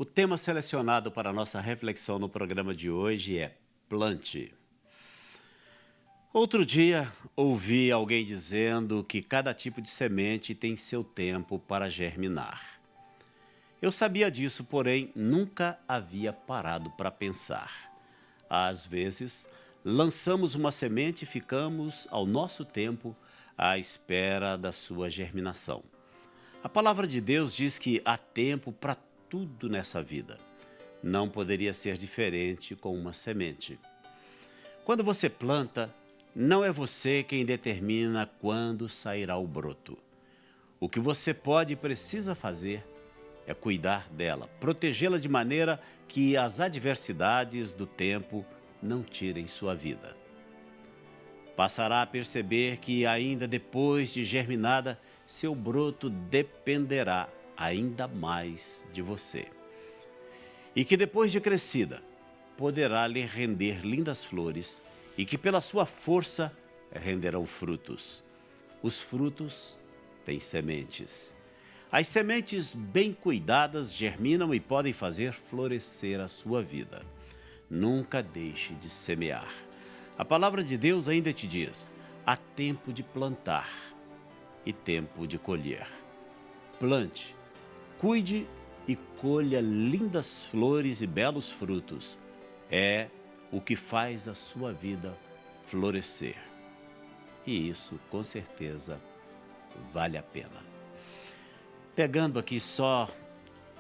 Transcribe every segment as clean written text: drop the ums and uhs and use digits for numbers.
O tema selecionado para a nossa reflexão no programa de hoje é plante. Outro dia, ouvi alguém dizendo que cada tipo de semente tem seu tempo para germinar. Eu sabia disso, porém, nunca havia parado para pensar. Às vezes, lançamos uma semente e ficamos, ao nosso tempo, à espera da sua germinação. A palavra de Deus diz que há tempo para tudo nessa vida. Não poderia ser diferente com uma semente. Quando você planta, não é você quem determina quando sairá o broto. O que você pode e precisa fazer é cuidar dela, protegê-la de maneira que as adversidades do tempo não tirem sua vida. Passará a perceber que ainda depois de germinada, seu broto dependerá ainda mais de você. E que depois de crescida, poderá lhe render lindas flores e que pela sua força renderão frutos. Os frutos têm sementes. As sementes bem cuidadas germinam e podem fazer florescer a sua vida. Nunca deixe de semear. A palavra de Deus ainda te diz: há tempo de plantar e tempo de colher. Plante, cuide e colha lindas flores e belos frutos. É o que faz a sua vida florescer. E isso, com certeza, vale a pena. Pegando aqui só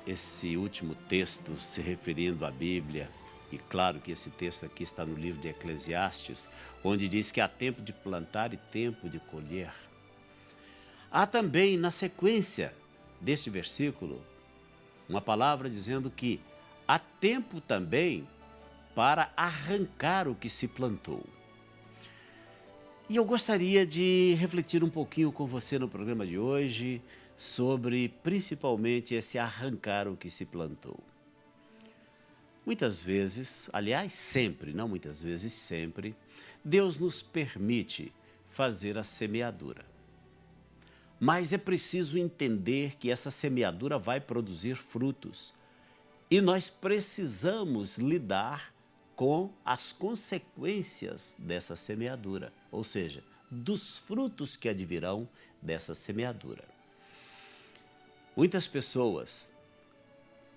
esse último texto, se referindo à Bíblia, e claro que esse texto aqui está no livro de Eclesiastes, onde diz que há tempo de plantar e tempo de colher. Há também, na sequência deste versículo, uma palavra dizendo que há tempo também para arrancar o que se plantou. E eu gostaria de refletir um pouquinho com você no programa de hoje sobre principalmente esse arrancar o que se plantou. Muitas vezes, aliás sempre, não muitas vezes, sempre, Deus nos permite fazer a semeadura. Mas é preciso entender que essa semeadura vai produzir frutos e nós precisamos lidar com as consequências dessa semeadura, ou seja, dos frutos que advirão dessa semeadura. Muitas pessoas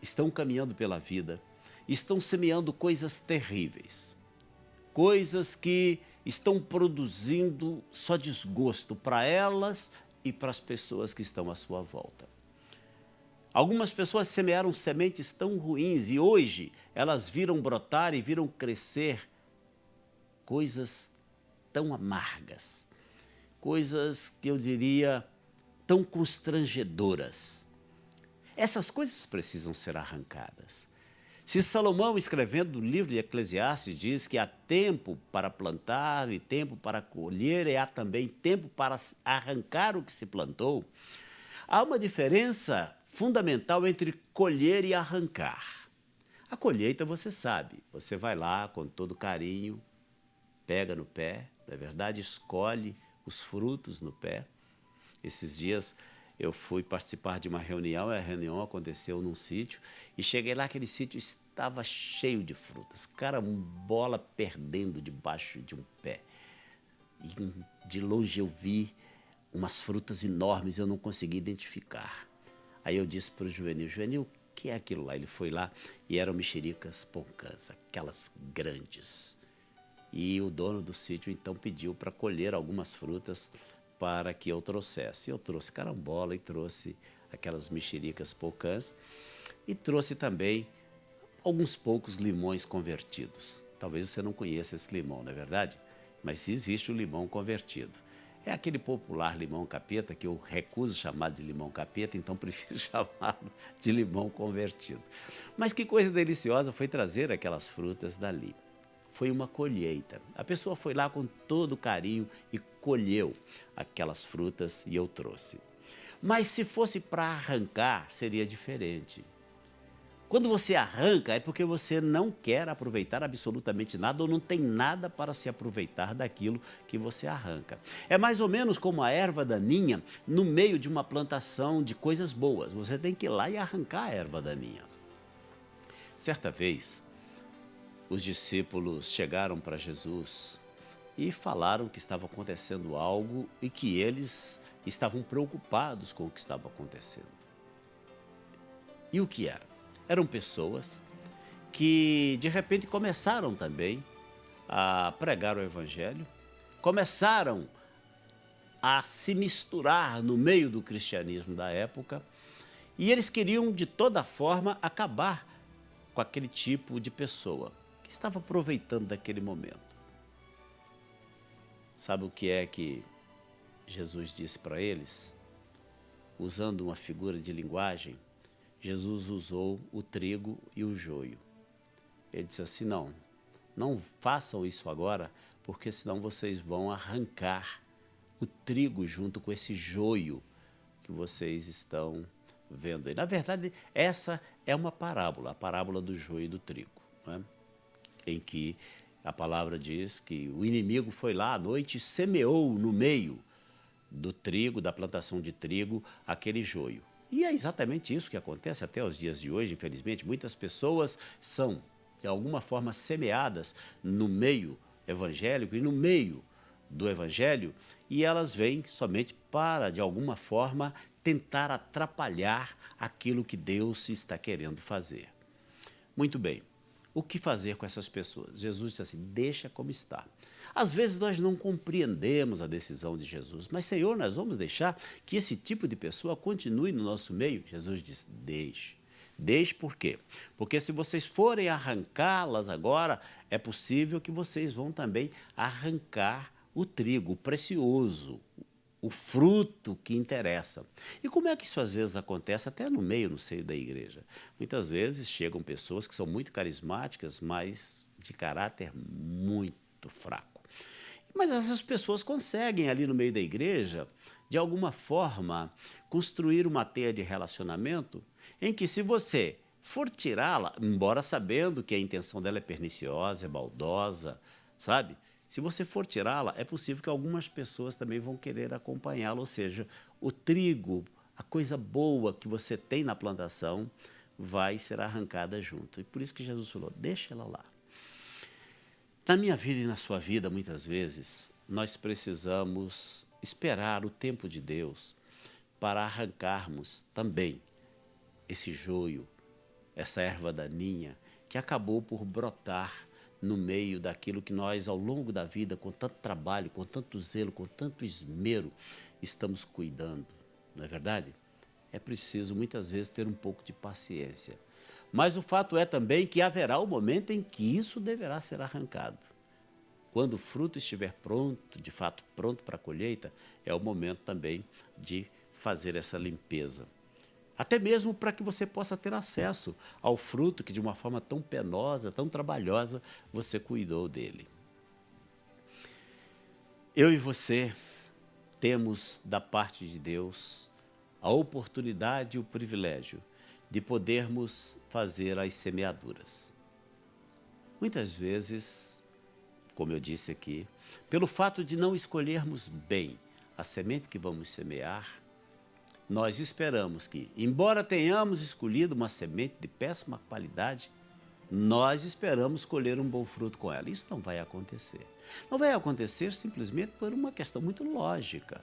estão caminhando pela vida, estão semeando coisas terríveis, coisas que estão produzindo só desgosto para elas e para as pessoas que estão à sua volta. Algumas pessoas semearam sementes tão ruins e hoje elas viram brotar e viram crescer coisas tão amargas, coisas que eu diria tão constrangedoras. Essas coisas precisam ser arrancadas. Se Salomão, escrevendo no livro de Eclesiastes, diz que há tempo para plantar e tempo para colher, e há também tempo para arrancar o que se plantou, há uma diferença fundamental entre colher e arrancar. A colheita, você sabe, você vai lá com todo carinho, pega no pé, não é verdade? Escolhe os frutos no pé. Esses dias eu fui participar de uma reunião, e a reunião aconteceu num sítio, e cheguei lá, aquele sítio estava cheio de frutas, carambola perdendo debaixo de um pé. E de longe eu vi umas frutas enormes, eu não consegui identificar. Aí eu disse para o Juvenil: Juvenil, o que é aquilo lá? Ele foi lá e eram mexericas poncãs, aquelas grandes. E o dono do sítio então pediu para colher algumas frutas para que eu trouxesse. Eu trouxe carambola e trouxe aquelas mexericas poncãs e trouxe também alguns poucos limões convertidos. Talvez você não conheça esse limão, não é verdade? Mas existe o limão convertido. É aquele popular limão capeta que eu recuso chamar de limão capeta, então prefiro chamá-lo de limão convertido. Mas que coisa deliciosa foi trazer aquelas frutas dali. Foi uma colheita. A pessoa foi lá com todo carinho e colheu aquelas frutas e eu trouxe. Mas se fosse para arrancar, seria diferente. Quando você arranca é porque você não quer aproveitar absolutamente nada ou não tem nada para se aproveitar daquilo que você arranca. É mais ou menos como a erva daninha no meio de uma plantação de coisas boas. Você tem que ir lá e arrancar a erva daninha. Certa vez, os discípulos chegaram para Jesus e falaram que estava acontecendo algo e que eles estavam preocupados com o que estava acontecendo. E o que era? Eram pessoas que de repente começaram também a pregar o evangelho, começaram a se misturar no meio do cristianismo da época e eles queriam de toda forma acabar com aquele tipo de pessoa que estava aproveitando daquele momento. Sabe o que é que Jesus disse para eles? Usando uma figura de linguagem, Jesus usou o trigo e o joio. Ele disse assim, não façam isso agora, porque senão vocês vão arrancar o trigo junto com esse joio que vocês estão vendo aí. Na verdade, essa é uma parábola, a parábola do joio e do trigo, não é? Em que a palavra diz que o inimigo foi lá à noite e semeou no meio do trigo, da plantação de trigo, aquele joio. E é exatamente isso que acontece até os dias de hoje, infelizmente. Muitas pessoas são, de alguma forma, semeadas no meio evangélico e no meio do evangelho, e elas vêm somente para, de alguma forma, tentar atrapalhar aquilo que Deus está querendo fazer. Muito bem. O que fazer com essas pessoas? Jesus disse assim, deixa como está. Às vezes nós não compreendemos a decisão de Jesus, mas Senhor, nós vamos deixar que esse tipo de pessoa continue no nosso meio? Jesus disse, deixe. Deixe por quê? Porque se vocês forem arrancá-las agora, é possível que vocês vão também arrancar o trigo, o precioso, o fruto que interessa. E como é que isso às vezes acontece até no seio da igreja? Muitas vezes chegam pessoas que são muito carismáticas, mas de caráter muito fraco. Mas essas pessoas conseguem ali no meio da igreja, de alguma forma, construir uma teia de relacionamento em que se você for tirá-la, embora sabendo que a intenção dela é perniciosa, é maldosa, sabe? Se você for tirá-la, é possível que algumas pessoas também vão querer acompanhá-la, ou seja, o trigo, a coisa boa que você tem na plantação, vai ser arrancada junto. E por isso que Jesus falou, deixa ela lá. Na minha vida e na sua vida, muitas vezes, nós precisamos esperar o tempo de Deus para arrancarmos também esse joio, essa erva daninha que acabou por brotar no meio daquilo que nós, ao longo da vida, com tanto trabalho, com tanto zelo, com tanto esmero, estamos cuidando. Não é verdade? É preciso, muitas vezes, ter um pouco de paciência. Mas o fato é também que haverá o momento em que isso deverá ser arrancado. Quando o fruto estiver pronto, de fato pronto para a colheita, é o momento também de fazer essa limpeza. Até mesmo para que você possa ter acesso ao fruto que de uma forma tão penosa, tão trabalhosa, você cuidou dele. Eu e você temos da parte de Deus a oportunidade e o privilégio de podermos fazer as semeaduras. Muitas vezes, como eu disse aqui, pelo fato de não escolhermos bem a semente que vamos semear, nós esperamos que, embora tenhamos escolhido uma semente de péssima qualidade, nós esperamos colher um bom fruto com ela. Isso não vai acontecer. Não vai acontecer simplesmente por uma questão muito lógica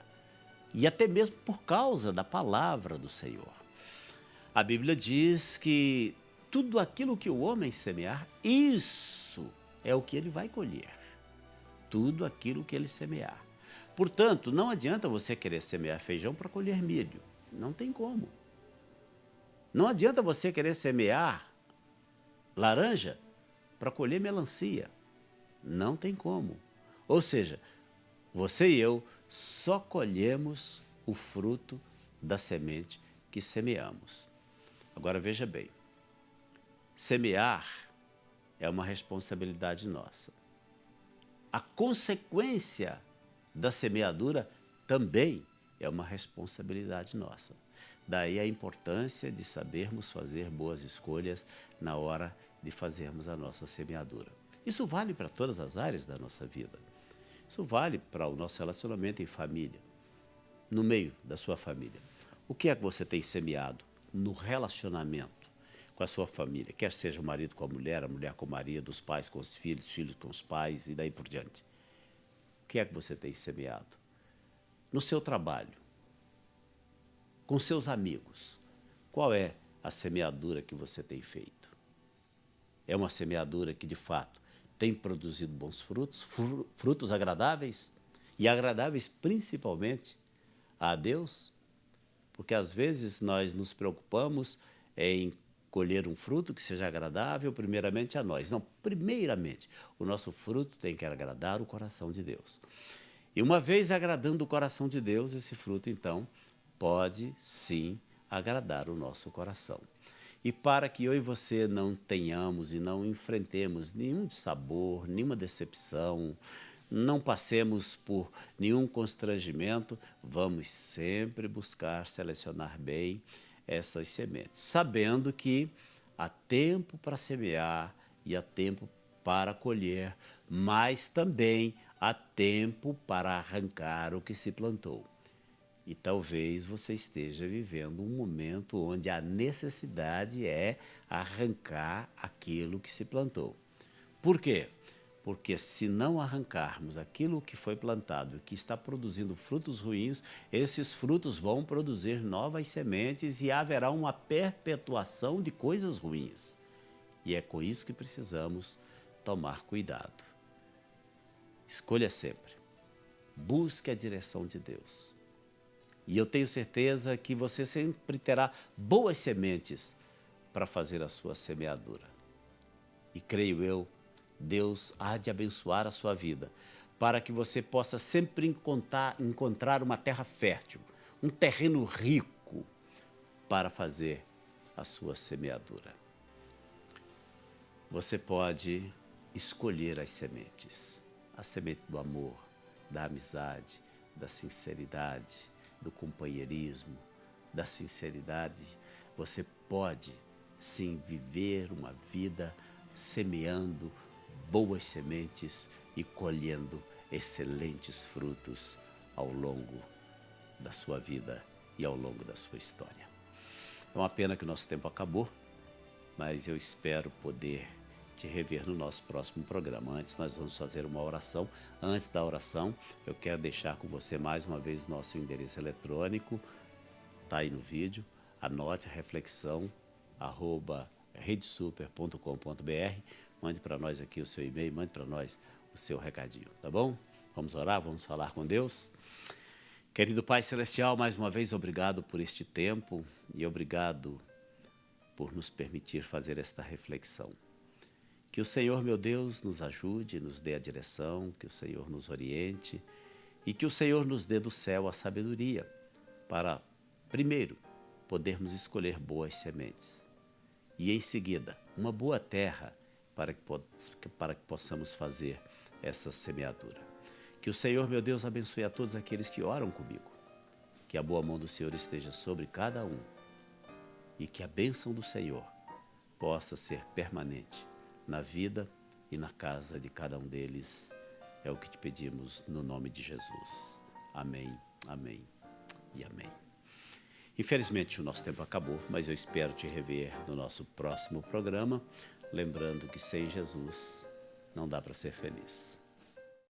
e até mesmo por causa da palavra do Senhor. A Bíblia diz que tudo aquilo que o homem semear, isso é o que ele vai colher. Tudo aquilo que ele semear. Portanto, não adianta você querer semear feijão para colher milho. Não tem como. Não adianta você querer semear laranja para colher melancia. Não tem como. Ou seja, você e eu só colhemos o fruto da semente que semeamos. Agora veja bem, semear é uma responsabilidade nossa. A consequência da semeadura também é uma responsabilidade nossa. Daí a importância de sabermos fazer boas escolhas na hora de fazermos a nossa semeadura. Isso vale para todas as áreas da nossa vida. Isso vale para o nosso relacionamento em família, no meio da sua família. O que é que você tem semeado no relacionamento? com a sua família, quer seja o marido com a mulher com o marido, os pais com os filhos com os pais e daí por diante. O que é que você tem semeado? No seu trabalho, com seus amigos, qual é a semeadura que você tem feito? É uma semeadura que, de fato, tem produzido bons frutos, frutos agradáveis, e agradáveis principalmente a Deus? Porque às vezes nós nos preocupamos em colher um fruto que seja agradável primeiramente a nós. Não, primeiramente, o nosso fruto tem que agradar o coração de Deus. E uma vez agradando o coração de Deus, esse fruto, então, pode sim agradar o nosso coração. E para que eu e você não tenhamos e não enfrentemos nenhum dissabor, nenhuma decepção, não passemos por nenhum constrangimento, vamos sempre buscar selecionar bem essas sementes, sabendo que há tempo para semear e há tempo para colher, mas também há tempo para arrancar o que se plantou. E talvez você esteja vivendo um momento onde a necessidade é arrancar aquilo que se plantou. Por quê? Porque se não arrancarmos aquilo que foi plantado, que está produzindo frutos ruins, esses frutos vão produzir novas sementes e haverá uma perpetuação de coisas ruins. E é com isso que precisamos tomar cuidado. Escolha sempre. Busque a direção de Deus. E eu tenho certeza que você sempre terá boas sementes para fazer a sua semeadura. E creio eu, Deus há de abençoar a sua vida, para que você possa sempre encontrar uma terra fértil, um terreno rico para fazer a sua semeadura. Você pode escolher as sementes, a semente do amor, da amizade, da sinceridade, do companheirismo, da sinceridade. Você pode sim viver uma vida semeando boas sementes e colhendo excelentes frutos ao longo da sua vida e ao longo da sua história. É uma pena que o nosso tempo acabou, mas eu espero poder te rever no nosso próximo programa. Antes, nós vamos fazer uma oração. Antes da oração, eu quero deixar com você mais uma vez nosso endereço eletrônico. Está aí no vídeo. Anote a reflexão, @redesuper.com.br. Mande para nós aqui o seu e-mail, mande para nós o seu recadinho, tá bom? Vamos orar, vamos falar com Deus. Querido Pai Celestial, mais uma vez, obrigado por este tempo e obrigado por nos permitir fazer esta reflexão. Que o Senhor, meu Deus, nos ajude, nos dê a direção, que o Senhor nos oriente e que o Senhor nos dê do céu a sabedoria para, primeiro, podermos escolher boas sementes e, em seguida, uma boa terra para que possamos fazer essa semeadura. Que o Senhor, meu Deus, abençoe a todos aqueles que oram comigo. Que a boa mão do Senhor esteja sobre cada um e que a bênção do Senhor possa ser permanente na vida e na casa de cada um deles. É o que te pedimos no nome de Jesus. Amém, amém e amém. Infelizmente o nosso tempo acabou, mas eu espero te rever no nosso próximo programa, lembrando que sem Jesus não dá para ser feliz.